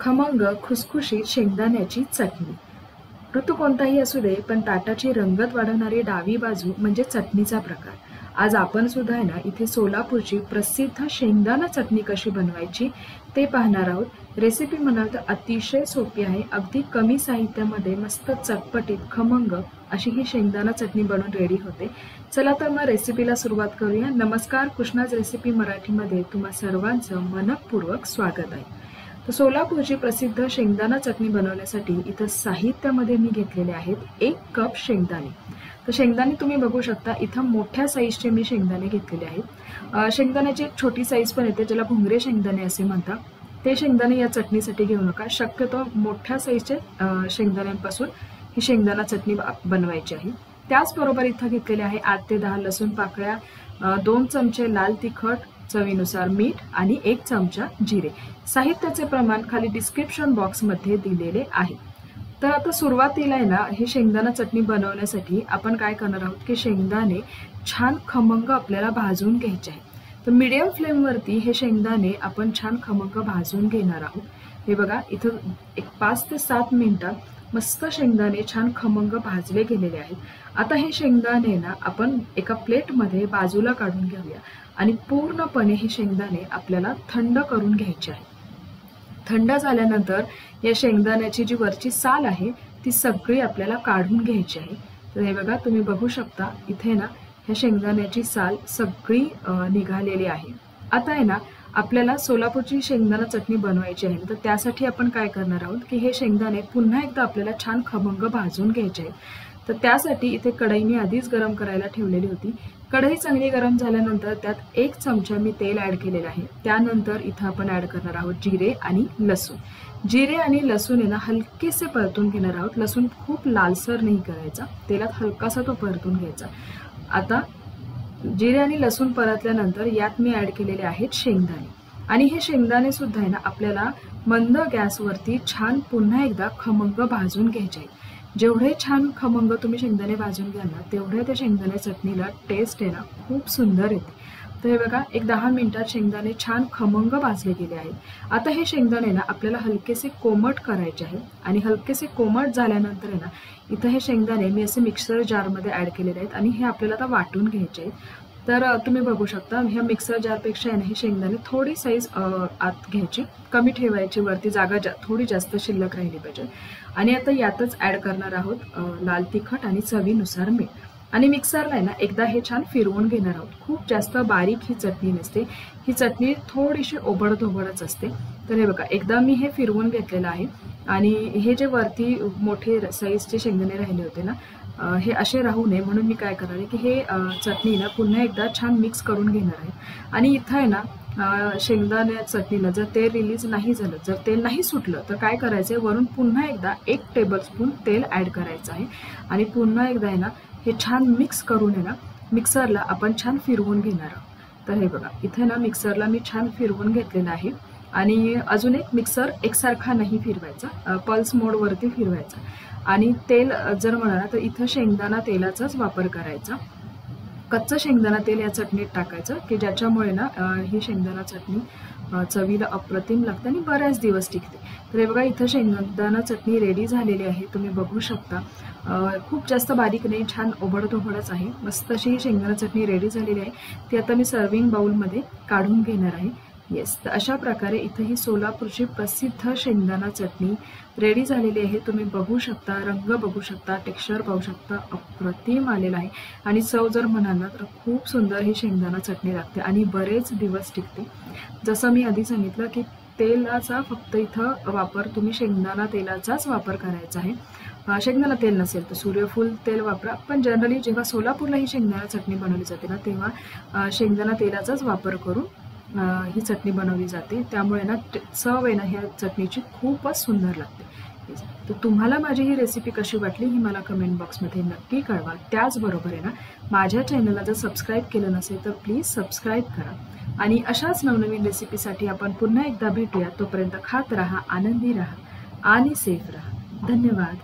खमंग खुसखुशीत शेंगदाण्याची चटणी. ऋतू कोणताही असू दे, पण ताटाची रंगत वाढवणारी डावी बाजू म्हणजे चटणीचा प्रकार. आज आपण सुद्धा आहे ना इथे सोलापूरची प्रसिद्ध शेंगदाणा चटणी कशी बनवायची ते पाहणार आहोत. रेसिपी म्हणाल तर अतिशय सोपी आहे. अगदी कमी साहित्यामध्ये मस्त चटपटीत खमंग अशी ही शेंगदाणा चटणी बनवून रेडी होते. चला तर मग रेसिपीला सुरुवात करूया. नमस्कार, कृष्णाज रेसिपी मराठीमध्ये तुम्हा सर्वांचं मनपूर्वक स्वागत आहे. तर सोलापूरची प्रसिद्ध शेंगदाणा चटणी बनवण्यासाठी इथं साहित्यामध्ये मी घेतलेले आहेत 1 कप शेंगदाणे. तर शेंगदाणे तुम्ही बघू शकता, इथं मोठ्या साईजचे मी शेंगदाणे घेतलेले आहेत. शेंगदाण्याची एक छोटी साईज पण येते, ज्याला भुंगरे शेंगदाणे असे म्हणतात. ते शेंगदाणे या चटणीसाठी घेऊ नका. शक्यतो मोठ्या साईजचे शेंगदाण्यांपासून ही शेंगदाणा चटणी बनवायची आहे. त्याचबरोबर इथं घेतलेले आहे 8 ते 10 लसूण पाकळ्या, 2 चमचे लाल तिखट, चवीनुसार मीठ आणि 1 चमचा जिरे. साहित्याचे प्रमाण खाली डिस्क्रिप्शन बॉक्समध्ये दिलेले आहे. तर आता सुरुवातीला आहे ना, हे शेंगदाणा चटणी बनवण्यासाठी आपण काय करणार आहोत की शेंगदाणे छान खमंग आपल्याला भाजून घ्यायचे आहे. तर मीडियम फ्लेमवरती हे शेंगदाणे आपण छान खमंग भाजून घेणार आहोत. हे बघा, इथं एक 5 ते 7 मिनिटात मस्त शेंगदाणे छान खमंग भाजले गेलेले आहेत. आता हे शेंगदाणे ना आपण एका प्लेटमध्ये बाजूला काढून घेऊया आणि पूर्णपणे हे शेंगदाणे आपल्याला थंड करून घ्यायचे आहे. थंड झाल्यानंतर या शेंगदाण्याची जी वरची साल आहे ती सगळी आपल्याला काढून घ्यायची आहे. तर हे बघा, तुम्ही बघू शकता इथे ना ह्या शेंगदाण्याची साल सगळी निघालेली आहे. आता आहे ना आपल्याला सोलापूरची शेंगदाणा चटणी बनवायची आहे. तर त्यासाठी आपण काय करणार आहोत की हे शेंगदाणे पुन्हा एकदा आपल्याला छान खमंग भाजून घ्यायचे आहेत. तर त्यासाठी इथे कढई मी आधीच गरम करायला ठेवलेली होती. कढई चांगली गरम झाल्यानंतर त्यात 1 चमचा मी तेल ऍड केलेलं आहे. त्यानंतर इथं आपण ऍड करणार आहोत जिरे आणि लसूण. जिरे आणि लसूण आहे ना हलकेसे परतून घेणार आहोत. लसूण खूप लालसर नाही करायचा, तेलात हलकासा तो परतून घ्यायचा. आता जिरे आणि लसूण परतल्यानंतर यात मी ऍड केलेले आहेत शेंगदाणे. आणि हे शेंगदाणे सुद्धा आहे ना आपल्याला मंद गॅसवरती छान पुन्हा एकदा खमंग भाजून घ्यायचे आहेत. जेवढे छान खमंग तुम्ही शेंगदाणे भाजून घ्याल ना, तेवढ्या त्या शेंगदाणे चटणीला टेस्ट आहे ना खूप सुंदर येते. तर हे बघा, एक 10 मिनिटात शेंगदाणे छान खमंग भाजले गेले आहेत. आता हे शेंगदाणे ना आपल्याला हलकेसे कोमट करायचे आहे. आणि हलकेसे कोमट झाल्यानंतर आहे ना इथं हे शेंगदाणे मी असे मिक्सर जारमध्ये ऍड केलेले आहेत आणि हे आपल्याला आता वाटून घ्यायचे आहेत. तर तुम्ही बघू शकता, ह्या मिक्सर जारपेक्षा आहे ना हे शेंगदाणे थोडी साईज आत घ्यायची, कमी ठेवायची, वरती जागा थोडी जास्त शिल्लक राहिली पाहिजे. आणि आता यातच ऍड करणार आहोत लाल तिखट आणि चवीनुसार मीठ. आणि मिक्सरला आहे ना एकदा हे छान फिरवून घेणार आहोत. खूप जास्त बारीक ही चटणी नसते, ही चटणी थोडीशी ओबडधोबडच असते. तर हे बघा, एकदा मी हे फिरवून घेतलेलं आहे. आणि हे जे वरती मोठे साईजचे शेंगदाणे राहिले होते ना, हे असे राहू नये म्हणून मी काय करणार आहे की हे चटणीला पुन्हा एकदा छान मिक्स करून घेणार आहे. आणि इथं आहे ना शेंगदाण्या चटणीला जर तेल रिलीज नाही झालं, जर तेल नाही सुटलं, तर काय करायचं आहे, वरून पुन्हा एकदा 1 टेबलस्पून तेल ऍड करायचं आहे. आणि पुन्हा एकदा आहे ना हे छान मिक्स करून आहे ना मिक्सरला आपण छान फिरवून घेणार आहोत. तर हे बघा, इथे ना मिक्सरला मी छान फिरवून घेतलेलं आहे. आणि अजून एक मिक्सर एकसारखा नाही फिरवायचा, पल्स मोडवरती फिरवायचा. आणि तेल जर म्हणाला तर इथं शेंगदाणा तेलाचाच वापर करायचा. कच्चं शेंगदाणा तेल या चटणीत टाकायचं की ज्याच्यामुळे ना ही शेंगदाणा चटणी चवीला अप्रतिम लागते आणि बऱ्याच दिवस टिकते. तर हे बघा, इथं शेंगदाणा चटणी रेडी झालेली आहे. तुम्ही बघू शकता, खूप जास्त बारीक नाही, छान ओबडधोबडच आहे. मस्त अशी ही शेंगदाणा चटणी रेडी झालेली आहे. ती आता मी सर्विंग बाउलमध्ये काढून घेणार आहे. येस, तर अशा प्रकारे इथं ही सोलापूरची प्रसिद्ध शेंगदाणा चटणी रेडी झालेली आहे. तुम्ही बघू शकता, रंग बघू शकता, टेक्स्चर पाहू शकता, अप्रतिम आलेला आहे. आणि चव जर म्हणाल ना तर खूप सुंदर ही शेंगदाणा चटणी लागते आणि बरेच दिवस टिकते. जसं मी आधी सांगितलं की तेलाचा फक्त इथं वापर तुम्ही शेंगदाणा तेलाचाच वापर करायचा आहे. शेंगदाणा तेल नसेल तर सूर्यफूल तेल वापरा. पण जनरली जेव्हा सोलापूरला ही शेंगदाणा चटणी बनवली जाते ना, तेव्हा शेंगदाणा तेलाचाच वापर करून ही चटणी बनवली जाते. त्यामुळे ना चव आहे ना ह्या चटणीची खूपच सुंदर लागते. तर तुम्हाला माझी ही रेसिपी कशी वाटली ही मला कमेंट बॉक्समध्ये नक्की कळवा. त्याचबरोबर आहे ना माझ्या चॅनलला जर सबस्क्राईब केलं नसेल तर प्लीज सबस्क्राईब करा. आणि अशाच नवनवीन रेसिपीसाठी आपण पुन्हा एकदा भेटूया. तोपर्यंत खात राहा, आनंदी राहा आणि सेफ राहा. धन्यवाद.